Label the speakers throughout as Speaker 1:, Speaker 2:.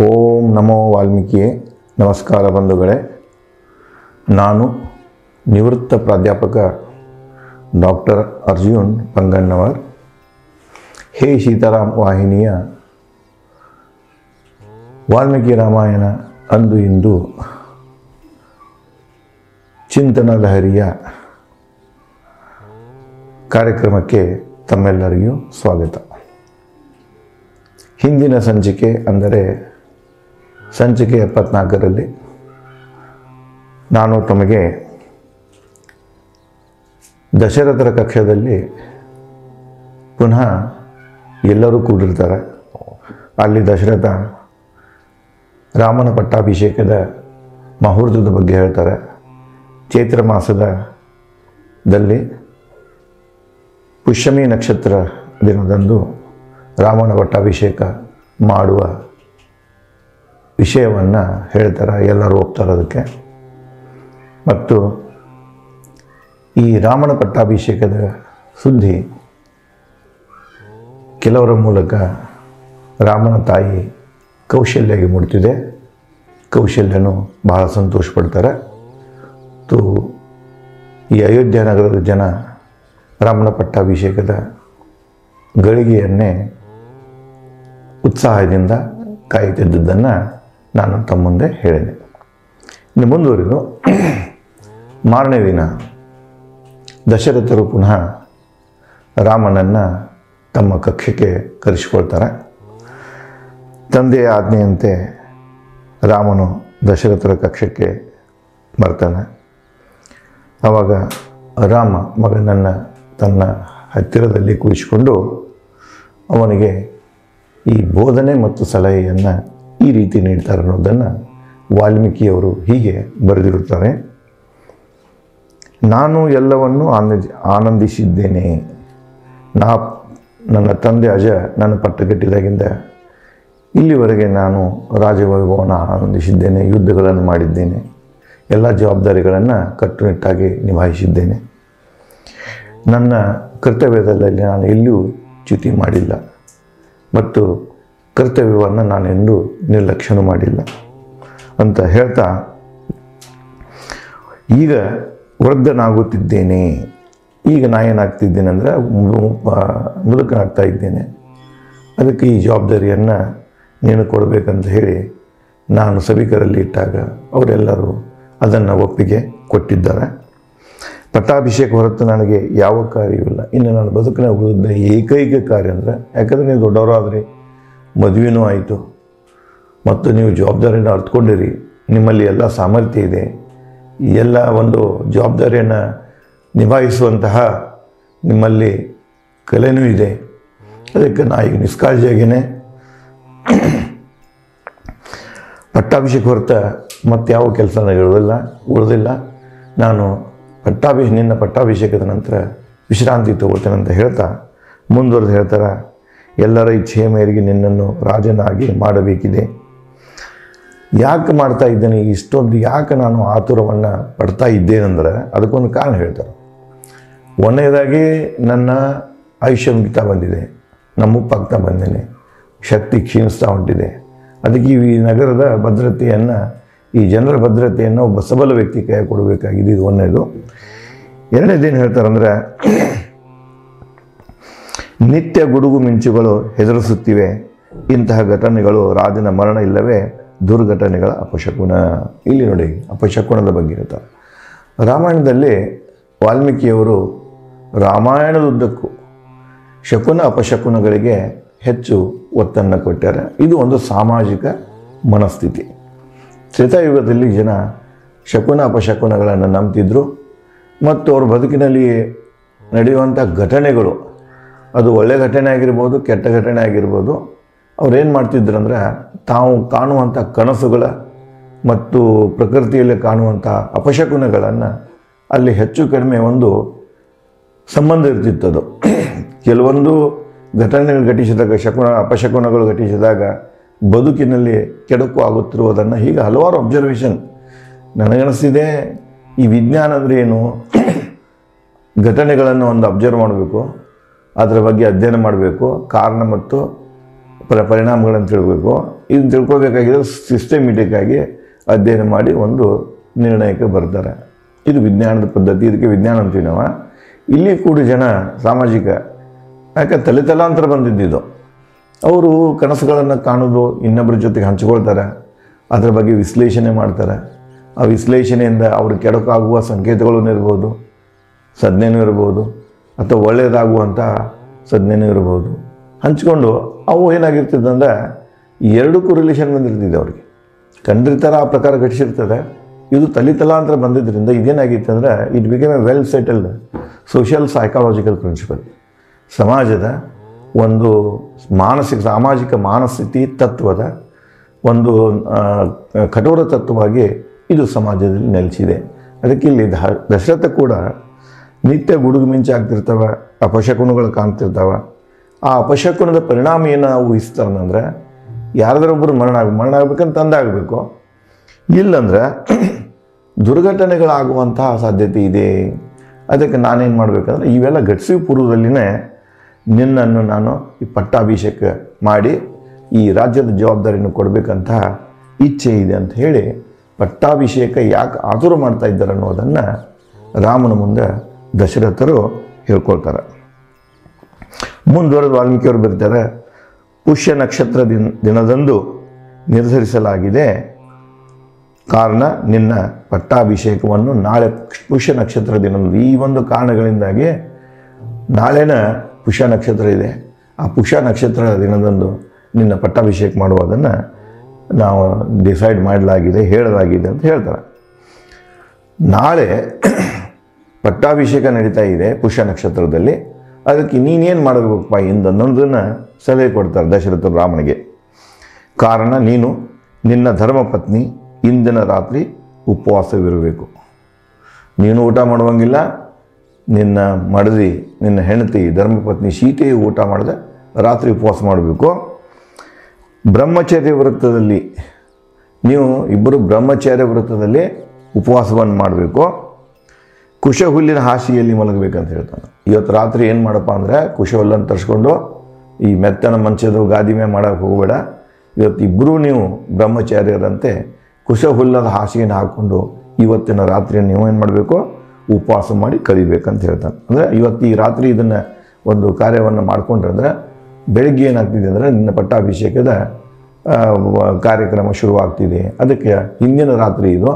Speaker 1: ಓಂ ನಮೋ ವಾಲ್ಮೀಕಿಯೇ. ನಮಸ್ಕಾರ ಬಂಧುಗಳೇ. ನಾನು ನಿವೃತ್ತ ಪ್ರಾಧ್ಯಾಪಕ ಡಾಕ್ಟರ್ ಅರ್ಜುನ್ ಪಂಗಣ್ಣವರ್. ಹೇ ಸೀತಾರಾಮ್ ವಾಹಿನಿಯ ವಾಲ್ಮೀಕಿ ರಾಮಾಯಣ ಅಂದು ಇಂದು ಚಿಂತನ ಲಹರಿಯ ಕಾರ್ಯಕ್ರಮಕ್ಕೆ ತಮ್ಮೆಲ್ಲರಿಗೂ ಸ್ವಾಗತ. ಹಿಂದಿನ ಸಂಚಿಕೆ ಅಂದರೆ ಸಂಚಿಕೆ 74ರಲ್ಲಿ ನಾನು ತಮಗೆ ದಶರಥರ ಕಕ್ಷದಲ್ಲಿ ಪುನಃ ಎಲ್ಲರೂ ಕೂಡಿರ್ತಾರೆ. ಅಲ್ಲಿ ದಶರಥ ರಾಮನ ಪಟ್ಟಾಭಿಷೇಕದ ಮುಹೂರ್ತದ ಬಗ್ಗೆ ಹೇಳ್ತಾರೆ. ಚೈತ್ರ ಮಾಸದಲ್ಲಿ ಪುಷ್ಯಮಿ ನಕ್ಷತ್ರ ದಿನದಂದು ರಾಮನ ಪಟ್ಟಾಭಿಷೇಕ ಮಾಡುವ ವಿಷಯವನ್ನು ಹೇಳ್ತಾರೆ. ಎಲ್ಲರೂ ಒಪ್ತಾರೆ ಅದಕ್ಕೆ. ಮತ್ತು ಈ ರಾಮನ ಪಟ್ಟಾಭಿಷೇಕದ ಸುದ್ದಿ ಕೆಲವರ ಮೂಲಕ ರಾಮನ ತಾಯಿ ಕೌಶಲ್ಯಗೆ ಮುಟ್ತಿದೆ. ಕೌಶಲ್ಯನು ಬಹಳ ಸಂತೋಷ ಪಡ್ತಾರೆ. ಮತ್ತು ಈ ಅಯೋಧ್ಯ ನಗರದ ಜನ ರಾಮನ ಪಟ್ಟಾಭಿಷೇಕದ ಗಳಿಗೆಯನ್ನೇ ಉತ್ಸಾಹದಿಂದ ಕಾಯುತ್ತಿದ್ದುದನ್ನು ನಾನು ತಮ್ಮ ಮುಂದೆ ಹೇಳಿದೆ. ಇನ್ನು ಮುಂದುವರಿದು ಮಾರನೇ ದಿನ ದಶರಥರು ಪುನಃ ರಾಮನನ್ನು ತಮ್ಮ ಕಕ್ಷಕ್ಕೆ ಕರೆಸಿಕೊಳ್ತಾರೆ. ತಂದೆಯ ಆಜ್ಞೆಯಂತೆ ರಾಮನು ದಶರಥರ ಕಕ್ಷಕ್ಕೆ ಬರ್ತಾನೆ. ಆವಾಗ ರಾಮ ಮಗನನ್ನು ತನ್ನ ಹತ್ತಿರದಲ್ಲಿ ಕೂರಿಸಿಕೊಂಡು ಅವನಿಗೆ ಈ ಬೋಧನೆ ಮತ್ತು ಸಲಹೆಯನ್ನು ಈ ರೀತಿ ನೀಡ್ತಾರೆ ಅನ್ನೋದನ್ನು ವಾಲ್ಮೀಕಿಯವರು ಹೀಗೆ ಬರೆದಿರುತ್ತಾರೆ. ನಾನು ಎಲ್ಲವನ್ನು ಆನಂದಿಸಿದ್ದೇನೆ. ನನ್ನ ತಂದೆ ಅಜ ನನ್ನ ಪಟ್ಟಗಟ್ಟಿದಾಗಿಂದ ಇಲ್ಲಿವರೆಗೆ ನಾನು ರಾಜವೈಭವವನ್ನು ಆನಂದಿಸಿದ್ದೇನೆ. ಯುದ್ಧಗಳನ್ನು ಮಾಡಿದ್ದೇನೆ. ಎಲ್ಲ ಜವಾಬ್ದಾರಿಗಳನ್ನು ಕಟ್ಟುನಿಟ್ಟಾಗಿ ನಿಭಾಯಿಸಿದ್ದೇನೆ. ನನ್ನ ಕರ್ತವ್ಯದಲ್ಲಿ ನಾನು ಎಲ್ಲಿಯೂ ಚ್ಯುತಿ ಮಾಡಿಲ್ಲ ಮತ್ತು ಕರ್ತವ್ಯವನ್ನು ನಾನೆಂದೂ ನಿರ್ಲಕ್ಷ್ಯನೂ ಮಾಡಿಲ್ಲ ಅಂತ ಹೇಳ್ತಾ, ಈಗ ವೃದ್ಧನಾಗುತ್ತಿದ್ದೇನೆ. ಈಗ ನಾ ಏನಾಗ್ತಿದ್ದೇನೆ ಅಂದರೆ ಮುದುಕನಾಗ್ತಾ ಇದ್ದೇನೆ. ಅದಕ್ಕೆ ಈ ಜವಾಬ್ದಾರಿಯನ್ನು ನೀನು ಕೊಡಬೇಕಂತ ಹೇಳಿ ನಾನು ಸಭಿಕರಲ್ಲಿ ಇಟ್ಟಾಗ ಅವರೆಲ್ಲರೂ ಅದನ್ನು ಒಪ್ಪಿಗೆ ಕೊಟ್ಟಿದ್ದಾರೆ. ಪಟ್ಟಾಭಿಷೇಕ ಹೊರತು ನನಗೆ ಯಾವ ಕಾರ್ಯವಿಲ್ಲ. ಇನ್ನು ನಾನು ಬದುಕಿನ ಉಳಿದ ಏಕೈಕ ಕಾರ್ಯ ಅಂದರೆ, ಯಾಕಂದರೆ ನೀವು ದೊಡ್ಡವರಾದ್ರಿ, ಮದುವೆನೂ ಆಯಿತು ಮತ್ತು ನೀವು ಜವಾಬ್ದಾರಿಯನ್ನು ಅರ್ಥಕೊಂಡಿರಿ. ನಿಮ್ಮಲ್ಲಿ ಎಲ್ಲ ಸಾಮರ್ಥ್ಯ ಇದೆ. ಎಲ್ಲ ಒಂದು ಜವಾಬ್ದಾರಿಯನ್ನು ನಿಭಾಯಿಸುವಂತಹ ನಿಮ್ಮಲ್ಲಿ ಕಲೆನೂ ಇದೆ. ಅದಕ್ಕೆ ನಾ ಈಗ ನಿಷ್ಕಾಳಜಿಯಾಗಿಯೇ ಪಟ್ಟಾಭಿಷೇಕ ಹೊರತ ಮತ್ತು ಯಾವ ಕೆಲಸ ಉಳಿದಿಲ್ಲ. ನಾನು ನಿನ್ನ ಪಟ್ಟಾಭಿಷೇಕದ ನಂತರ ವಿಶ್ರಾಂತಿ ತಗೊಳ್ತೇನೆ ಅಂತ ಹೇಳ್ತಾ ಮುಂದುವರೆದು ಹೇಳ್ತಾರೆ, ಎಲ್ಲರ ಇಚ್ಛೆಯ ಮೇರೆಗೆ ನಿನ್ನನ್ನು ರಾಜನಾಗಿ ಮಾಡಬೇಕಿದೆ. ಯಾಕೆ ಮಾಡ್ತಾ ಇದ್ದೇನೆ ಇಷ್ಟೊಂದು, ಯಾಕೆ ನಾನು ಆತುರವನ್ನು ಪಡ್ತಾ ಇದ್ದೇನೆಂದರೆ ಅದಕ್ಕೊಂದು ಕಾರಣ ಹೇಳ್ತಾರೆ. ಒಂದನೇದಾಗಿ ನನ್ನ ಆಯುಷ್ಯ ಮುಗಿತಾ ಬಂದಿದೆ, ನಾನು ಮುಪ್ಪಾಗ್ತಾ ಬಂದೇನೆ, ಶಕ್ತಿ ಕ್ಷೀಣಿಸ್ತಾ ಹೊಂಟಿದೆ. ಅದಕ್ಕೆ ಈ ನಗರದ ಭದ್ರತೆಯನ್ನು, ಈ ಜನರ ಭದ್ರತೆಯನ್ನು ಒಬ್ಬ ಸಬಲ ವ್ಯಕ್ತಿ ಕೈ ಕೊಡಬೇಕಾಗಿದೆ. ಇದು ಒಂದನೇದು. ಎರಡನೇದೇನು ಹೇಳ್ತಾರಂದರೆ, ನಿತ್ಯ ಗುಡುಗು ಮಿಂಚುಗಳು ಹೆದರಿಸುತ್ತಿವೆ. ಇಂತಹ ಘಟನೆಗಳು ರಾಜನ ಮರಣ ಇಲ್ಲವೇ ದುರ್ಘಟನೆಗಳ ಅಪಶಕುನ. ಇಲ್ಲಿ ನೋಡಿ, ಅಪಶಕುನದ ಬಗ್ಗೆ ಹೇಳ್ತಾರೆ. ರಾಮಾಯಣದಲ್ಲಿ ವಾಲ್ಮೀಕಿಯವರು ರಾಮಾಯಣದುದ್ದಕ್ಕೂ ಶಕುನ ಅಪಶಕುನಗಳಿಗೆ ಹೆಚ್ಚು ಒತ್ತನ್ನು ಕೊಟ್ಟಾರೆ. ಇದು ಒಂದು ಸಾಮಾಜಿಕ ಮನಸ್ಥಿತಿ. ತ್ರೇತಾಯುಗದಲ್ಲಿ ಜನ ಶಕುನ ಅಪಶಕುನಗಳನ್ನು ನಂಬ್ತಿದ್ರು ಮತ್ತು ಅವ್ರ ಬದುಕಿನಲ್ಲಿ ನಡೆಯುವಂಥ ಘಟನೆಗಳು, ಅದು ಒಳ್ಳೆಯ ಘಟನೆ ಆಗಿರ್ಬೋದು, ಕೆಟ್ಟ ಘಟನೆ ಆಗಿರ್ಬೋದು, ಅವ್ರೇನು ಮಾಡ್ತಿದ್ರು ಅಂದರೆ ತಾವು ಕಾಣುವಂಥ ಕನಸುಗಳ ಮತ್ತು ಪ್ರಕೃತಿಯಲ್ಲಿ ಕಾಣುವಂಥ ಅಪಶಕುನಗಳನ್ನು ಅಲ್ಲಿ ಹೆಚ್ಚು ಕಡಿಮೆ ಒಂದು ಸಂಬಂಧ ಇರ್ತಿತ್ತದು. ಕೆಲವೊಂದು ಘಟನೆಗಳು ಘಟಿಸಿದಾಗ, ಅಪಶಕುನಗಳು ಘಟಿಸಿದಾಗ ಬದುಕಿನಲ್ಲಿ ಕೆಡುಕು ಆಗುತ್ತಿರುವುದನ್ನು ಹೀಗೆ ಹಲವಾರು ಅಬ್ಸರ್ವೇಷನ್ ನನಗನ್ನಿಸ್ತಿದೆ. ಈ ವಿಜ್ಞಾನ ಅಂದರೆ ಏನು, ಘಟನೆಗಳನ್ನು ಒಂದು ಅಬ್ಸರ್ವ್ ಮಾಡಬೇಕು, ಅದರ ಬಗ್ಗೆ ಅಧ್ಯಯನ ಮಾಡಬೇಕು, ಕಾರಣ ಮತ್ತು ಪರಿಣಾಮಗಳನ್ನು ತಿಳಬೇಕು. ಇದನ್ನು ತಿಳ್ಕೊಳ್ಬೇಕಾಗಿದ್ರೆ ಸಿಸ್ಟಮೆಟಿಕ್ ಆಗಿ ಅಧ್ಯಯನ ಮಾಡಿ ಒಂದು ನಿರ್ಣಯಕ್ಕೆ ಬರ್ತಾರೆ. ಇದು ವಿಜ್ಞಾನದ ಪದ್ಧತಿ, ಇದಕ್ಕೆ ವಿಜ್ಞಾನ ಅಂತೀವಿ ನಾವು. ಇಲ್ಲಿ ಕೂಡ ಜನ ಸಾಮಾಜಿಕ, ಯಾಕೆ ತಲೆತಲಾಂತರ ಬಂದಿದ್ದಿದ್ದು, ಅವರು ಕನಸುಗಳನ್ನು ಕಾಣೋದು, ಇನ್ನೊಬ್ಬರ ಜೊತೆಗೆ ಹಂಚ್ಕೊಳ್ತಾರೆ, ಅದರ ಬಗ್ಗೆ ವಿಶ್ಲೇಷಣೆ ಮಾಡ್ತಾರೆ. ಆ ವಿಶ್ಲೇಷಣೆಯಿಂದ ಅವ್ರು ಕೆಡಕಾಗುವ ಸಂಕೇತಗಳೂ ಇರ್ಬೋದು, ಸಂಜ್ಞೆನೂ ಇರ್ಬೋದು, ಅಥವಾ ಒಳ್ಳೆಯದಾಗುವಂಥ ಸಂಜ್ಞೆನೂ ಇರ್ಬೋದು. ಹಂಚ್ಕೊಂಡು ಅವು ಏನಾಗಿರ್ತದಂದ್ರೆ ಎರಡಕ್ಕೂ ರಿಲೇಷನ್ ಬಂದಿರ್ತಿದೆ. ಅವ್ರಿಗೆ ಕಂಡಿರ್ತಾರೆ, ಆ ಪ್ರಕಾರ ಘಟಿಸಿರ್ತದೆ. ಇದು ತಲೆತಲಾಂತರ ಬಂದಿದ್ದರಿಂದ ಇದೇನಾಗಿತ್ತು ಅಂದರೆ it became a well settled social psychological principle. ಸಮಾಜದ ಒಂದು ಸಾಮಾಜಿಕ ಮಾನಸ್ಥಿತಿ ತತ್ವದ ಒಂದು ಕಠೋರ ತತ್ವವಾಗಿ ಇದು ಸಮಾಜದಲ್ಲಿ ನೆಲೆಸಿದೆ. ಅದಕ್ಕೆ ಇಲ್ಲಿ ದಶರಥ ಕೂಡ ನಿತ್ಯ ಗುಡುಗು ಮಿಂಚು ಆಗ್ತಿರ್ತವೆ, ಅಪಶಕುನಗಳು ಕಾಣ್ತಿರ್ತಾವೆ. ಆ ಅಪಶಕುನದ ಪರಿಣಾಮ ಏನು ಊಹಿಸ್ತಾರಂದ್ರೆ ಯಾರಾದ್ರೊಬ್ಬರು ಮರಣ ಆಗ್ಬೇಕಂತ ತಂದಾಗಬೇಕು, ಇಲ್ಲಂದ್ರೆ ದುರ್ಘಟನೆಗಳಾಗುವಂತಹ ಸಾಧ್ಯತೆ ಇದೆ. ಅದಕ್ಕೆ ನಾನೇನು ಮಾಡಬೇಕಂದ್ರೆ ಇವೆಲ್ಲ ಘಟಿಸಿ ಪೂರ್ವದಲ್ಲಿನೇ ನಿನ್ನನ್ನು ನಾನು ಈ ಪಟ್ಟಾಭಿಷೇಕ ಮಾಡಿ ಈ ರಾಜ್ಯದ ಜವಾಬ್ದಾರಿಯನ್ನು ಕೊಡಬೇಕಂತ ಇಚ್ಛೆ ಇದೆ ಅಂತ ಹೇಳಿ ಪಟ್ಟಾಭಿಷೇಕ ಯಾಕೆ ಆತುರ ಮಾಡ್ತಾ ಇದ್ದಾರೆ ಅನ್ನೋದನ್ನು ರಾಮನ ಮುಂದೆ ದಶರಥರು ಹೇಳ್ಕೊಳ್ತಾರೆ. ಮುಂದುವರೆದು ವಾಲ್ಮೀಕಿಯವರು ಬರೀತಾರೆ, ಪುಷ್ಯ ನಕ್ಷತ್ರ ದಿನದಂದು ನಿರ್ಧರಿಸಲಾಗಿದೆ. ಕಾರಣ ನಿನ್ನ ಪಟ್ಟಾಭಿಷೇಕವನ್ನು ನಾಳೆ ಪುಷ್ಯ ನಕ್ಷತ್ರ ದಿನದಂದು. ಈ ಒಂದು ಕಾರಣಗಳಿಂದಾಗಿ ನಾಳೆನ ಪುಷ್ಯ ನಕ್ಷತ್ರ ಇದೆ. ಆ ಪುಷ್ಯ ನಕ್ಷತ್ರ ದಿನದಂದು ನಿನ್ನ ಪಟ್ಟಾಭಿಷೇಕ ಮಾಡುವುದನ್ನು ನಾವು ಡಿಸೈಡ್ ಮಾಡಲಾಗಿದೆ, ಹೇಳಲಾಗಿದೆ ಅಂತ ಹೇಳ್ತಾರೆ. ನಾಳೆ ಪಟ್ಟಾಭಿಷೇಕ ನಡೀತಾ ಇದೆ ಪುಷ್ಯ ನಕ್ಷತ್ರದಲ್ಲಿ. ಅದಕ್ಕೆ ನೀನೇನು ಮಾಡಬೇಕಪ್ಪ ಅನ್ನೋದನ್ನು ಸಲಹೆ ಕೊಡ್ತಾರೆ ದಶರಥರು ರಾಮನಿಗೆ. ಕಾರಣ ನೀನು ನಿನ್ನ ಧರ್ಮಪತ್ನಿ ಇಂದಿನ ರಾತ್ರಿ ಉಪವಾಸವಿರಬೇಕು. ನೀನು ಊಟ ಮಾಡುವಂಗಿಲ್ಲ, ನಿನ್ನ ಮಡದಿ, ನಿನ್ನ ಹೆಂಡತಿ ಧರ್ಮಪತ್ನಿ ಸೀತೆಯು ಊಟ ಮಾಡಿದೆ ರಾತ್ರಿ ಉಪವಾಸ ಮಾಡಬೇಕು. ಬ್ರಹ್ಮಚರ್ಯ ವೃತ್ತದಲ್ಲಿ ನೀವು ಇಬ್ಬರು ಬ್ರಹ್ಮಚರ್ಯ ವೃತ್ತದಲ್ಲಿ ಉಪವಾಸವನ್ನು ಮಾಡಬೇಕು. ಕುಶ ಹುಲ್ಲಿನ ಹಾಸಿಗೆಯಲ್ಲಿ ಮಲಗಬೇಕಂತ ಹೇಳ್ತಾನೆ. ಇವತ್ತು ರಾತ್ರಿ ಏನು ಮಾಡಪ್ಪ ಅಂದರೆ ಕುಶ ಹುಲ್ಲನ್ನು ತರಿಸ್ಕೊಂಡು ಈ ಮೆತ್ತನ ಮಂಚದ ಗಾದಿ ಮೇಲೆ ಮಾಡೋಕ್ಕೆ ಹೋಗಬೇಡ. ಇವತ್ತು ಇಬ್ಬರೂ ನೀವು ಬ್ರಹ್ಮಚಾರ್ಯರಂತೆ ಕುಶ ಹುಲ್ಲದ ಹಾಸಿಗೆನ ಹಾಕ್ಕೊಂಡು ಇವತ್ತಿನ ರಾತ್ರಿ ನೀವು ಏನು ಮಾಡಬೇಕು, ಉಪವಾಸ ಮಾಡಿ ಕಳಿಬೇಕಂತ ಹೇಳ್ತಾನೆ. ಅಂದರೆ ಇವತ್ತು ಈ ರಾತ್ರಿ ಇದನ್ನು ಒಂದು ಕಾರ್ಯವನ್ನು ಮಾಡಿಕೊಂಡ್ರೆ ಅಂದರೆ ಬೆಳಗ್ಗೆ ಏನಾಗ್ತಿದೆ ಅಂದರೆ ನಿನ್ನ ಪಟ್ಟಾಭಿಷೇಕದ ಕಾರ್ಯಕ್ರಮ ಶುರುವಾಗ್ತಿದೆ. ಅದಕ್ಕೆ ಹಿಂದಿನ ರಾತ್ರಿ ಇದು.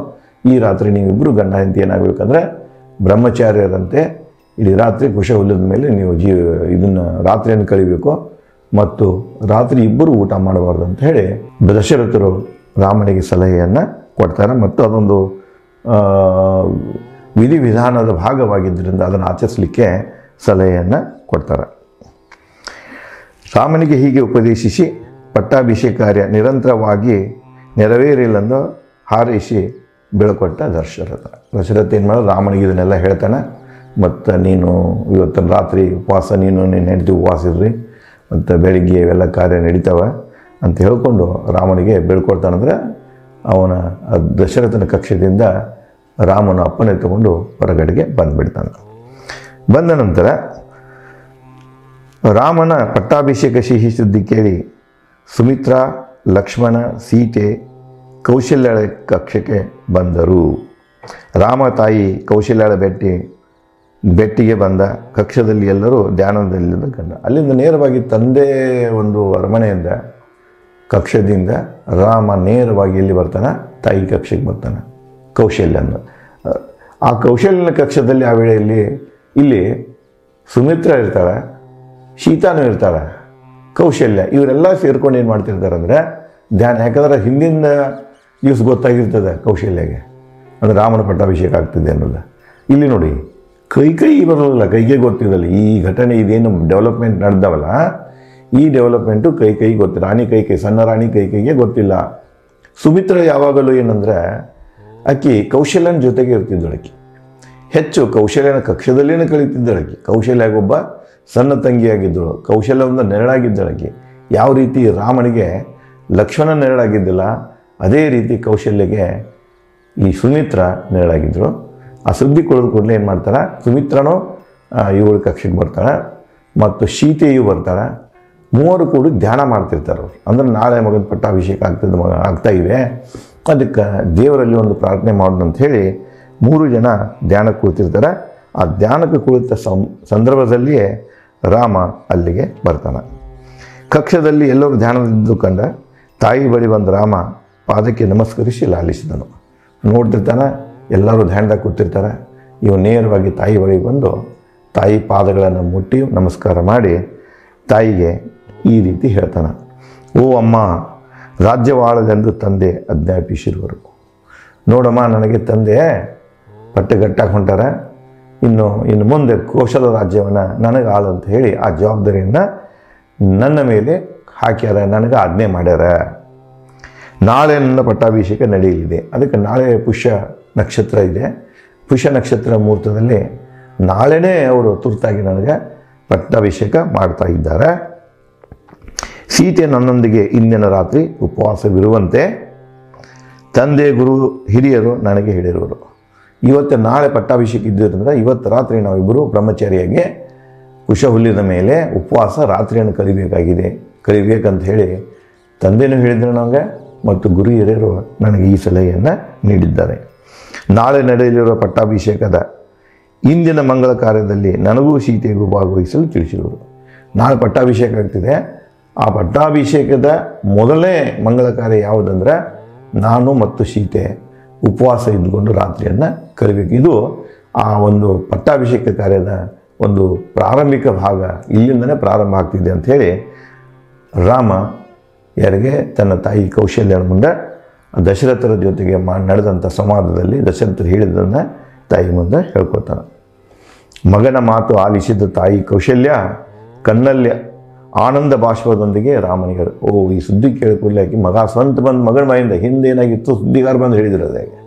Speaker 1: ಈ ರಾತ್ರಿ ನೀವಿಬ್ಬರು ಗಂಡ ಹೆಂಡತಿ ಏನಾಗಬೇಕಂದ್ರೆ ಬ್ರಹ್ಮಚಾರ್ಯರಂತೆ ಇಡೀ ರಾತ್ರಿ ಕುಶ ಹುಲ್ಲದ ಮೇಲೆ ನೀವು ಇದನ್ನು ರಾತ್ರಿಯನ್ನು ಕಳಿಬೇಕು ಮತ್ತು ರಾತ್ರಿ ಇಬ್ಬರು ಊಟ ಮಾಡಬಾರ್ದು ಅಂತ ಹೇಳಿ ದಶರಥರು ರಾಮನಿಗೆ ಸಲಹೆಯನ್ನು ಕೊಡ್ತಾರೆ. ಮತ್ತು ಅದೊಂದು ವಿಧಿವಿಧಾನದ ಭಾಗವಾಗಿದ್ದರಿಂದ ಅದನ್ನು ಆಚರಿಸಲಿಕ್ಕೆ ಸಲಹೆಯನ್ನು ಕೊಡ್ತಾರೆ. ರಾಮನಿಗೆ ಹೀಗೆ ಉಪದೇಶಿಸಿ ಪಟ್ಟಾಭಿಷೇಕ ಕಾರ್ಯ ನಿರಂತರವಾಗಿ ನೆರವೇರಿല്ലെಂದು ಹಾರೈಸಿ ಬೀಳ್ಕೊಟ್ಟ ದಶರಥ ಏನು ಮಾಡೋದು, ರಾಮನಿಗೆ ಇದನ್ನೆಲ್ಲ ಹೇಳ್ತಾನೆ. ಮತ್ತು ನೀನು ಇವತ್ತಿನ ರಾತ್ರಿ ಉಪವಾಸ, ನೀನು ನಿನ್ನ ಹೆಂಡತಿ ಉಪವಾಸ ಇರ್ರಿ, ಮತ್ತು ಬೆಳಿಗ್ಗೆ ಇವೆಲ್ಲ ಕಾರ್ಯ ನಡೀತಾವೆ ಅಂತ ಹೇಳ್ಕೊಂಡು ರಾಮನಿಗೆ ಬೀಳ್ಕೊಡ್ತಾನಂದ್ರೆ ಅವನ ದಶರಥನ ಕಕ್ಷದಿಂದ ರಾಮನ ಅಪ್ಪಣೆ ತಗೊಂಡು ಹೊರಗಡೆಗೆ ಬಂದುಬಿಡ್ತಾನೆ. ಬಂದ ನಂತರ ರಾಮನ ಪಟ್ಟಾಭಿಷೇಕ ಸಿಹಿ ಸುದ್ದಿ ಕೇಳಿ ಸುಮಿತ್ರಾ, ಲಕ್ಷ್ಮಣ, ಸೀತೆ ಕೌಶಲ್ಯಳ ಕಕ್ಷಕ್ಕೆ ಬಂದರು. ರಾಮ ತಾಯಿ ಕೌಶಲ್ಯಳ ಬೆಟ್ಟಿಗೆ ಬಂದ ಕಕ್ಷದಲ್ಲಿ ಎಲ್ಲರೂ ಧ್ಯಾನದಲ್ಲಿದ್ದ ಕಂಡ. ಅಲ್ಲಿಂದ ನೇರವಾಗಿ ತಂದೆ ಒಂದು ಅರಮನೆಯಿಂದ ಕಕ್ಷದಿಂದ ರಾಮ ನೇರವಾಗಿ ಎಲ್ಲಿ ಬರ್ತಾನೆ, ತಾಯಿ ಕಕ್ಷೆಗೆ ಬರ್ತಾನೆ, ಕೌಶಲ್ಯನ. ಆ ಕೌಶಲ್ಯನ ಕಕ್ಷದಲ್ಲಿ ಆ ವೇಳೆಯಲ್ಲಿ ಇಲ್ಲಿ ಸುಮಿತ್ರ ಇರ್ತಾಳೆ, ಸೀತಾನೂ ಇರ್ತಾಳೆ, ಕೌಶಲ್ಯ ಇವರೆಲ್ಲ ಸೇರ್ಕೊಂಡು ಏನು ಮಾಡ್ತಿರ್ತಾರೆ ಅಂದರೆ ಧ್ಯಾನ. ಯಾಕಂದ್ರೆ ಹಿಂದಿನ ದಿವಸ ಗೊತ್ತಾಗಿರ್ತದೆ ಕೌಶಲ್ಯಗೆ ಅಂದರೆ ರಾಮನ ಪಟ್ಟಾಭಿಷೇಕ ಆಗ್ತಿದೆ ಅನ್ನೋದು. ಇಲ್ಲಿ ನೋಡಿ ಕೈ ಬರೋಲ್ಲ, ಕೈಗೆ ಗೊತ್ತಿರಲ್ಲ. ಈ ಘಟನೆ ಇದೇನು ಡೆವಲಪ್ಮೆಂಟ್ ನಡೆದವಲ್ಲ, ಈ ಡೆವಲಪ್ಮೆಂಟು ಕೈ ಗೊತ್ತು. ರಾಣಿ ಕೈಕೈ, ಸಣ್ಣ ರಾಣಿ ಕೈಕೈಗೆ ಗೊತ್ತಿಲ್ಲ. ಸುಮಿತ್ರ ಯಾವಾಗಲೂ ಏನಂದರೆ ಆಕಿ ಕೌಶಲ್ಯನ ಜೊತೆಗೆ ಇರ್ತಿದ್ದಳಕಿ, ಹೆಚ್ಚು ಕೌಶಲ್ಯನ ಕಕ್ಷದಲ್ಲಿನೇ ಕಳೀತಿದ್ದಳಕಿ. ಕೌಶಲ್ಯಾಗೊಬ್ಬ ಸಣ್ಣ ತಂಗಿಯಾಗಿದ್ದಳು, ಕೌಶಲ್ಯ ಒಂದು ನೆರಳಾಗಿದ್ದಳಕಿ. ಯಾವ ರೀತಿ ರಾಮನಿಗೆ ಲಕ್ಷ್ಮಣ ನೆರಳಾಗಿದ್ದಿಲ್ಲ, ಅದೇ ರೀತಿ ಕೌಶಲ್ಯಗೆ ಈ ಸುಮಿತ್ರ ನೆರಳಾಗಿದ್ದಳು. ಆ ಸುದ್ದಿ ಕೊಡೋದು ಕೂಡಲೇ ಏನು ಮಾಡ್ತಾಳೆ, ಸುಮಿತ್ರನೂ ಇವಳ ಕಕ್ಷೆಗೆ ಬರ್ತಾಳೆ ಮತ್ತು ಸೀತೆಯೂ ಬರ್ತಾಳೆ ಮೂವರು ಕೂಡ ಧ್ಯಾನ ಮಾಡ್ತಿರ್ತಾರೆ ಅವರು. ಅಂದರೆ ನಾಳೆ ಮಗನ ಪಟ್ಟಾಭಿಷೇಕ ಆಗ್ತಾ ಇದೆ, ಅದಕ್ಕೆ ದೇವರಲ್ಲಿ ಒಂದು ಪ್ರಾರ್ಥನೆ ಮಾಡೋಣ ಅಂತ ಹೇಳಿ 3 ಜನ ಧ್ಯಾನಕ್ಕೆ ಕುಳಿತಿರ್ತಾರೆ. ಆ ಧ್ಯಾನಕ್ಕೆ ಕುಳಿತ ಸಂದರ್ಭದಲ್ಲಿಯೇ ರಾಮ ಅಲ್ಲಿಗೆ ಬರ್ತಾನೆ. ಕಕ್ಷದಲ್ಲಿ ಎಲ್ಲರೂ ಧ್ಯಾನದಿದ್ದು ಕಂಡ ತಾಯಿ ಬಳಿ ಬಂದ ರಾಮ ಪಾದಕ್ಕೆ ನಮಸ್ಕರಿಸಿ ಲಾಲಿಸಿದನು. ನೋಡ್ತಿರ್ತಾನೆ, ಎಲ್ಲರೂ ಧ್ಯಾನದಾಗ ಕೂತಿರ್ತಾರೆ. ಇವು ನೇರವಾಗಿ ತಾಯಿ ಬಳಿಗೆ ಬಂದು ತಾಯಿ ಪಾದಗಳನ್ನು ಮುಟ್ಟಿ ನಮಸ್ಕಾರ ಮಾಡಿ ತಾಯಿಗೆ ಈ ರೀತಿ ಹೇಳ್ತಾನೆ, ಓ ಅಮ್ಮ, ರಾಜ್ಯವಾಳಲೆಂದು ತಂದೆ ಆಜ್ಞಾಪಿಸಿರುವರು. ನೋಡಮ್ಮ, ನನಗೆ ತಂದೆ ಪಟ್ಟೆಗಟ್ಟಾಗಿ ಹೊಂಟಾರ, ಇನ್ನು ಮುಂದೆ ಕೋಶಲ ರಾಜ್ಯವನ್ನು ನನಗೆ ಆಳಂತ ಹೇಳಿ ಆ ಜವಾಬ್ದಾರಿಯನ್ನು ನನ್ನ ಮೇಲೆ ಹಾಕ್ಯಾರ, ನನಗೆ ಆಜ್ಞೆ ಮಾಡ್ಯಾರ. ನಾಳೆ ನನ್ನ ಪಟ್ಟಾಭಿಷೇಕ ನಡೆಯಲಿದೆ. ಅದಕ್ಕೆ ನಾಳೆ ಪುಷ್ಯ ನಕ್ಷತ್ರ ಇದೆ. ಪುಷ್ಯ ನಕ್ಷತ್ರ ಮುಹೂರ್ತದಲ್ಲಿ ನಾಳೆನೇ ಅವರು ತುರ್ತಾಗಿ ನನಗೆ ಪಟ್ಟಾಭಿಷೇಕ ಮಾಡ್ತಾ ಇದ್ದಾರೆ. ಸೀತೆ ನನ್ನೊಂದಿಗೆ ಇಂದಿನ ರಾತ್ರಿ ಉಪವಾಸವಿರುವಂತೆ ತಂದೆ, ಗುರು, ಹಿರಿಯರು ನನಗೆ ಹೇಳಿರುವರು. ಇವತ್ತು ನಾಳೆ ಪಟ್ಟಾಭಿಷೇಕ ಇದ್ದಿದ್ದರಿಂದ ಇವತ್ತು ರಾತ್ರಿ ನಾವಿಬ್ಬರು ಬ್ರಹ್ಮಚಾರಿಯಾಗಿ ಕುಶ ಹುಲ್ಲಿನ ಮೇಲೆ ಉಪವಾಸ ರಾತ್ರಿಯನ್ನು ಕಲಿಬೇಕಂತ ಹೇಳಿ ತಂದೆನೂ ಹೇಳಿದ್ರು ನನಗೆ, ಮತ್ತು ಗುರು ಹಿರಿಯರು ನನಗೆ ಈ ಸಲಹೆಯನ್ನು ನೀಡಿದ್ದಾರೆ. ನಾಳೆ ನಡೆಯಲಿರುವ ಪಟ್ಟಾಭಿಷೇಕದ ಇಂದಿನ ಮಂಗಳ ಕಾರ್ಯದಲ್ಲಿ ನನಗೂ ಸೀತೆಗೂ ಭಾಗವಹಿಸಲು ತಿಳಿಸಿರುವರು. ನಾಳೆ ಪಟ್ಟಾಭಿಷೇಕ ಆಗ್ತಿದೆ. ಆ ಪಟ್ಟಾಭಿಷೇಕದ ಮೊದಲನೇ ಮಂಗಳ ಕಾರ್ಯ ಯಾವುದಂದ್ರೆ ನಾನು ಮತ್ತು ಸೀತೆ ಉಪವಾಸ ಇದ್ದುಕೊಂಡು ರಾತ್ರಿಯನ್ನು ಕಲಿಬೇಕು. ಇದು ಆ ಒಂದು ಪಟ್ಟಾಭಿಷೇಕ ಕಾರ್ಯದ ಒಂದು ಪ್ರಾರಂಭಿಕ ಭಾಗ. ಇಲ್ಲಿಂದನೇ ಪ್ರಾರಂಭ ಆಗ್ತಿದೆ ಅಂಥೇಳಿ ರಾಮ ಯಾರಿಗೆ ತನ್ನ ತಾಯಿ ಕೌಶಲ್ಯನ ಮುಂದೆ ದಶರಥರ ಜೊತೆಗೆ ನಡೆದಂಥ ಸಂವಾದದಲ್ಲಿ ದಶರಥರು ಹೇಳಿದ್ದನ್ನು ತಾಯಿ ಮುಂದೆ ಹೇಳ್ಕೊತಾನೆ. ಮಗನ ಮಾತು ಆಲಿಸಿದ ತಾಯಿ ಕೌಶಲ್ಯ ಕಣ್ಣಲ್ಲಿ ಆನಂದ ಬಾಷ್ಪದೊಂದಿಗೆ ರಾಮನಿಗೆ, ಈ ಸುದ್ದಿ ಕೇಳಿಕೊಳ್ಳಿ ಆಕೆ ಮಗ ಸ್ವಂತ ಬಂದು ಮಗನ ಬಾಯಿಂದ, ಹಿಂದೇನಾಗಿತ್ತು ಸುದ್ದಿಗಾರ ಬಂದು ಹೇಳಿದಿರೋದು ಹಾಗೆ.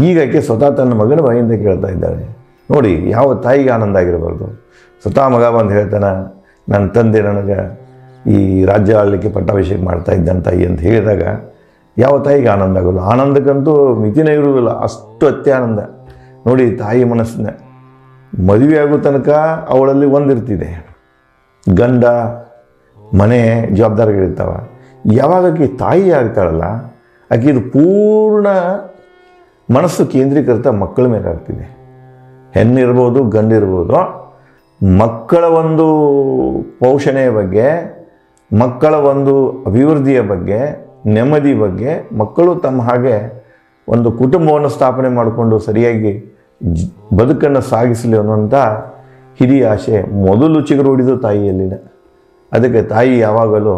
Speaker 1: ಈಗ ಆಕೆ ಸ್ವತಃ ತನ್ನ ಮಗನ ಬಾಯಿಂದ ಕೇಳ್ತಾ ಇದ್ದಾಳೆ. ನೋಡಿ, ಯಾವ ತಾಯಿಗೆ ಆನಂದ ಆಗಿರಬಾರ್ದು. ಸ್ವತಃ ಮಗ ಬಂದು ಹೇಳ್ತಾನೆ, ನನ್ನ ತಂದೆ ನನಗೆ ಈ ರಾಜ್ಯ ಆಳಲಿಕ್ಕೆ ಪಟ್ಟಾಭಿಷೇಕ ಮಾಡ್ತಾ ಇದ್ದಾನೆ ತಾಯಿ ಅಂತ ಹೇಳಿದಾಗ ಯಾವ ತಾಯಿಗೆ ಆನಂದ ಆಗೋಲ್ಲ? ಆನಂದಕ್ಕಂತೂ ಮಿತಿನೇ ಇರುವುದಿಲ್ಲ, ಅಷ್ಟು ಅತ್ಯಾನಂದ. ನೋಡಿ, ತಾಯಿ ಮನಸ್ಸಿನ ಮದುವೆ ಆಗೋ ತನಕ ಅವಳಲ್ಲಿ ಒಂದಿರ್ತಿದೆ, ಗಂಡ ಮನೆ ಜವಾಬ್ದಾರಿಗಳಿರ್ತಾವೆ. ಯಾವಾಗ ಆಕೆ ತಾಯಿ ಆಗ್ತಾಳಲ್ಲ, ಆಕೆದು ಪೂರ್ಣ ಮನಸ್ಸು ಕೇಂದ್ರೀಕೃತ ಮಕ್ಕಳ ಮೇಲೆ ಆಗ್ತಿದೆ. ಹೆಣ್ಣಿರ್ಬೋದು, ಗಂಡಿರ್ಬೋದು. ಮಕ್ಕಳ ಒಂದು ಪೋಷಣೆಯ ಬಗ್ಗೆ, ಮಕ್ಕಳ ಒಂದು ಅಭಿವೃದ್ಧಿಯ ಬಗ್ಗೆ, ನೆಮ್ಮದಿ ಬಗ್ಗೆ, ಮಕ್ಕಳು ತಮ್ಮ ಹಾಗೆ ಒಂದು ಕುಟುಂಬವನ್ನು ಸ್ಥಾಪನೆ ಮಾಡಿಕೊಂಡು ಸರಿಯಾಗಿ ಬದುಕನ್ನು ಸಾಗಿಸಲಿ ಅನ್ನುವಂಥ ಹಿರಿಯ ಆಸೆ ಮೊದಲು ಚಿಗುರೊಡಿದು ತಾಯಿಯಲ್ಲಿನ. ಅದಕ್ಕೆ ತಾಯಿ ಯಾವಾಗಲೂ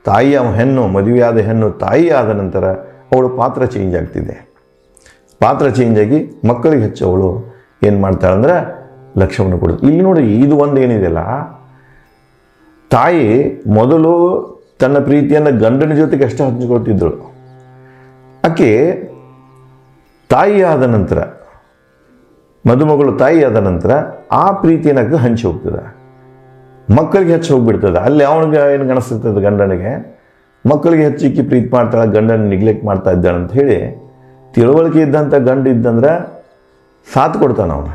Speaker 1: ತಾಯಿಯ ಹೆಣ್ಣು, ಮದುವೆಯಾದ ಹೆಣ್ಣು ತಾಯಿ ಆದ ನಂತರ ಅವಳು ಪಾತ್ರ ಚೇಂಜ್ ಆಗ್ತಿದೆ. ಪಾತ್ರ ಚೇಂಜ್ ಆಗಿ ಮಕ್ಕಳಿಗೆ ಹೆಚ್ಚು ಅವಳು ಏನು ಮಾಡ್ತಾಳಂದ್ರೆ ಲಕ್ಷ್ಯವನ್ನು ಕೊಡೋದು. ಇಲ್ಲಿ ನೋಡಿ, ಇದು ಒಂದು ಏನಿದೆಯಲ್ಲ, ತಾಯಿ ಮೊದಲು ತನ್ನ ಪ್ರೀತಿಯನ್ನು ಗಂಡನ ಜೊತೆಗೆ ಅಷ್ಟೇ ಹಂಚಿಕೊಳ್ತಿದ್ದಳು. ಆಕೆ ತಾಯಿ ಆದ ನಂತರ, ಮದುಮಗಳು ತಾಯಿ ಆದ ನಂತರ ಆ ಪ್ರೀತಿಯನ್ನು ಹಂಚಿ ಹೋಗ್ತದೆ, ಮಕ್ಕಳಿಗೆ ಹೆಚ್ಚು ಹೋಗ್ಬಿಡ್ತದೆ. ಅಲ್ಲಿ ಅವನಿಗೆ ಏನು ಕಾಣಿಸ್ತಿರ್ತದೆ, ಗಂಡನಿಗೆ ಮಕ್ಕಳಿಗೆ ಹೆಚ್ಚಿಕ್ಕಿ ಪ್ರೀತಿ ಮಾಡ್ತಾಳೆ, ಗಂಡನ ನಿಗ್ಲೆಕ್ಟ್ ಮಾಡ್ತಾ ಇದ್ದಾಳೆ ಅಂತ ಹೇಳಿ ತಿಳುವಳಿಕೆ ಇದ್ದಂಥ ಗಂಡ ಇದ್ದಂದ್ರೆ ಸಾಥ್ ಕೊಡ್ತಾನೆ ಅವನು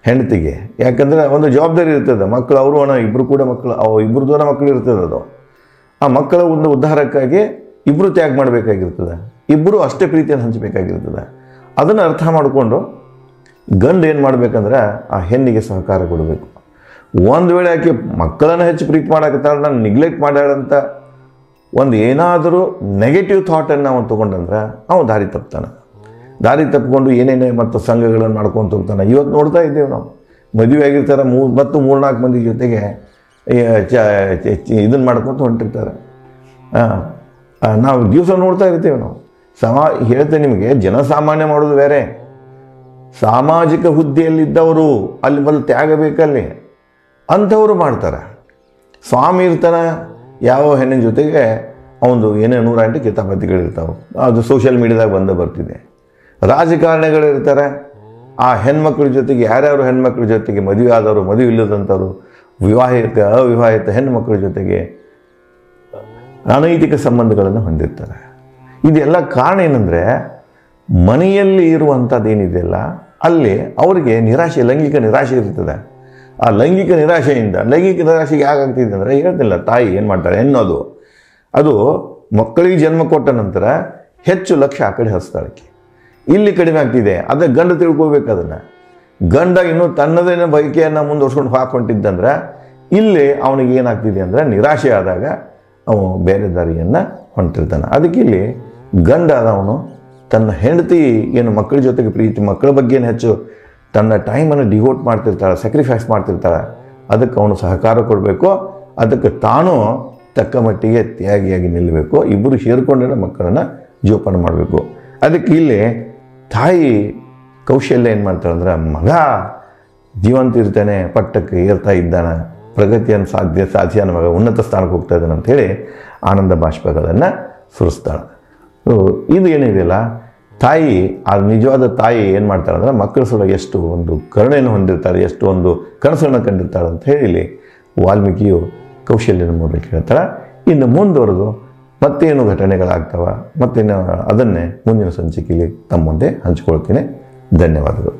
Speaker 1: ಹೆಂಡತಿಗೆ. ಯಾಕಂದರೆ ಒಂದು ಜವಾಬ್ದಾರಿ ಇರ್ತದೆ. ಮಕ್ಕಳು ಅವರು ಇಬ್ಬರು ಕೂಡ ಮಕ್ಕಳು, ಇಬ್ಬರು ದೂರ ಮಕ್ಕಳು ಇರ್ತದೆ. ಅದು ಆ ಮಕ್ಕಳ ಒಂದು ಉದ್ಧಾರಕ್ಕಾಗಿ ಇಬ್ಬರು ತ್ಯಾಗ ಮಾಡಬೇಕಾಗಿರ್ತದೆ, ಇಬ್ಬರು ಅಷ್ಟೇ ಪ್ರೀತಿಯನ್ನು ಹಂಚಬೇಕಾಗಿರ್ತದೆ. ಅದನ್ನು ಅರ್ಥ ಮಾಡಿಕೊಂಡು ಗಂಡು ಏನು ಮಾಡಬೇಕಂದ್ರೆ ಆ ಹೆಣ್ಣಿಗೆ ಸಹಕಾರ ಕೊಡಬೇಕು. ಒಂದು ವೇಳೆ ಆಕೆ ಮಕ್ಕಳನ್ನು ಹೆಚ್ಚು ಪ್ರೀತಿ ಮಾಡಕತ್ತಾಳೆ, ನಾನು ನಿಗ್ಲೆಕ್ಟ್ ಮಾಡ್ಯಾಳಂತ ಒಂದು ಏನಾದರೂ ನೆಗೆಟಿವ್ ಥಾಟನ್ನು ಅವನು ತೊಗೊಂಡಂದ್ರೆ ಅವನು ದಾರಿ ದಾರಿ ತಪ್ಪಿಕೊಂಡು ಏನೇನೇ ಮತ್ತು ಸಂಘಗಳನ್ನು ಮಾಡ್ಕೊತ ಹೋಗ್ತಾನೆ. ಇವತ್ತು ನೋಡ್ತಾ ಇದ್ದೇವೆ ನಾವು, ಮದುವೆ ಆಗಿರ್ತಾರೆ, 3-4 ಮಂದಿ ಜೊತೆಗೆ ಇದನ್ನು ಮಾಡ್ಕೊತ ಹೊಂಟಿರ್ತಾರೆ. ನಾವು ದಿವಸ ನೋಡ್ತಾ ಇರ್ತೀವಿ ನಾವು. ಹೇಳ್ತೇನೆ ನಿಮಗೆ, ಜನಸಾಮಾನ್ಯ ಮಾಡೋದು ಬೇರೆ, ಸಾಮಾಜಿಕ ಹುದ್ದೆಯಲ್ಲಿದ್ದವರು ಅಲ್ಲಿ ಬಲ್ ತ್ಯಾಗ ಬೇಕಲ್ಲಿ ಅಂಥವರು ಮಾಡ್ತಾರೆ. ಸ್ವಾಮಿ ಇರ್ತಾನೆ, ಯಾವ ಹೆಣ್ಣಿನ ಜೊತೆಗೆ ಅವನು ಏನೇ 108 ಕಿತಾಪತಿಗಳಿರ್ತಾವೆ, ಅದು ಸೋಷಿಯಲ್ ಮೀಡಿಯಾದಾಗ ಬರ್ತಿದೆ. ರಾಜಕಾರಣಿಗಳಿರ್ತಾರೆ, ಆ ಹೆಣ್ಮಕ್ಳ ಜೊತೆಗೆ, ಯಾರ್ಯಾರು ಹೆಣ್ಮಕ್ಳ ಜೊತೆಗೆ ಮದುವೆ ಆದವರು, ಮದುವೆ ಇಲ್ಲದಂಥವ್ರು, ಅವಿವಾಹಿತ ಹೆಣ್ಮಕ್ಳ ಜೊತೆಗೆ ಅನೈತಿಕ ಸಂಬಂಧಗಳನ್ನು ಹೊಂದಿರ್ತಾರೆ. ಇದೆಲ್ಲ ಕಾರಣ ಏನಂದರೆ, ಮನೆಯಲ್ಲಿ ಇರುವಂಥದ್ದೇನಿದೆಯಲ್ಲ ಅಲ್ಲಿ ಅವರಿಗೆ ನಿರಾಶೆ, ಲೈಂಗಿಕ ನಿರಾಶೆ ಇರ್ತದೆ. ಆ ಲೈಂಗಿಕ ನಿರಾಶೆಗೆ ಯಾಕಾಗ್ತಿದೆ ಅಂದರೆ ಹೇಳ್ತಿಲ್ಲ, ತಾಯಿ ಏನು ಮಾಡ್ತಾಳೆ ಎನ್ನೋದು ಅದು ಮಕ್ಕಳಿಗೆ ಜನ್ಮ ಕೊಟ್ಟ ನಂತರ ಹೆಚ್ಚು ಲಕ್ಷ್ಯ ಆ ಕಡೆ ಹರಿಸ್ತಾಳೆ. ಇಲ್ಲಿ ಕಡಿಮೆ ಆಗ್ತಿದೆ, ಅದೇ ಗಂಡ ತಿಳ್ಕೊಳ್ಬೇಕು. ಅದನ್ನು ಗಂಡ ಇನ್ನೂ ತನ್ನದೇನ ಬಯಕೆಯನ್ನು ಮುಂದುವರ್ಸ್ಕೊಂಡು ಹಾಕೊಂಡಿದ್ದಂದ್ರೆ ಇಲ್ಲಿ ಅವನಿಗೆ ಏನಾಗ್ತಿದೆ ಅಂದರೆ ನಿರಾಶೆ ಆದಾಗ ಅವನು ಬೇರೆ ದಾರಿಯನ್ನು ಹೊಂಟಿರ್ತಾನೆ. ಅದಕ್ಕೆ ಇಲ್ಲಿ ಗಂಡ ಅವನು ತನ್ನ ಹೆಂಡತಿ ಏನು ಮಕ್ಕಳ ಜೊತೆಗೆ ಪ್ರೀತಿ, ಮಕ್ಕಳ ಬಗ್ಗೆ ಏನು ಹೆಚ್ಚು ತನ್ನ ಟೈಮನ್ನು ಡಿವೋಟ್ ಮಾಡ್ತಿರ್ತಾಳೆ, ಸ್ಯಾಕ್ರಿಫೈಸ್ ಮಾಡ್ತಿರ್ತಾಳೆ, ಅದಕ್ಕೆ ಅವನು ಸಹಕಾರ ಕೊಡಬೇಕು. ಅದಕ್ಕೆ ತಾನು ತಕ್ಕ ಮಟ್ಟಿಗೆ ತ್ಯಾಗಿಯಾಗಿ ನಿಲ್ಲಬೇಕು. ಇಬ್ಬರು ಸೇರಿಕೊಂಡೇ ಮಕ್ಕಳನ್ನು ಜೋಪಾನ ಮಾಡಬೇಕು. ಅದಕ್ಕೆ ಇಲ್ಲಿ ತಾಯಿ ಕೌಶಲ್ಯ ಏನು ಮಾಡ್ತಾಳೆ ಅಂದ್ರೆ, ಮಗ ಜೀವಂತ ಇರ್ತಾನೆ, ಪಟ್ಟಕ್ಕೆ ಏರ್ತಾ ಇದ್ದಾನೆ, ಪ್ರಗತಿಯನ್ನು ಸಾಧ್ಯ ಮಗ ಉನ್ನತ ಸ್ಥಾನಕ್ಕೆ ಹೋಗ್ತಾ ಇದ್ದಾನೆ ಅಂಥೇಳಿ ಆನಂದ ಬಾಷ್ಪಗಳನ್ನು ಸುರಿಸ್ತಾಳೆ. ಇದು ಏನಿದೆಯಲ್ಲ, ತಾಯಿ, ಆ ನಿಜವಾದ ತಾಯಿ ಏನು ಮಾಡ್ತಾಳೆ ಅಂದರೆ ಮಕ್ಕಳ ಸಲುವಾಗಿ ಎಷ್ಟು ಒಂದು ಕರುಣೆಯನ್ನು ಹೊಂದಿರ್ತಾರೆ, ಎಷ್ಟು ಒಂದು ಕನಸನ್ನು ಕಂಡಿರ್ತಾಳೆ ಅಂತ ಹೇಳಿ ವಾಲ್ಮೀಕಿಯು ಕೌಶಲ್ಯನ ಮೂಲಕ ಹೇಳ್ತಾಳೆ. ಇನ್ನು ಮುಂದುವರೆದು ಮತ್ತೇನು ಘಟನೆಗಳಾಗ್ತವ, ಮತ್ತೇನು ಅದನ್ನೇ ಮುಂದಿನ ಸಂಚಿಕೆಯಲ್ಲಿ ತಮ್ಮ ಮುಂದೆ ಹಂಚಿಕೊಳ್ತೀನಿ. ಧನ್ಯವಾದಗಳು.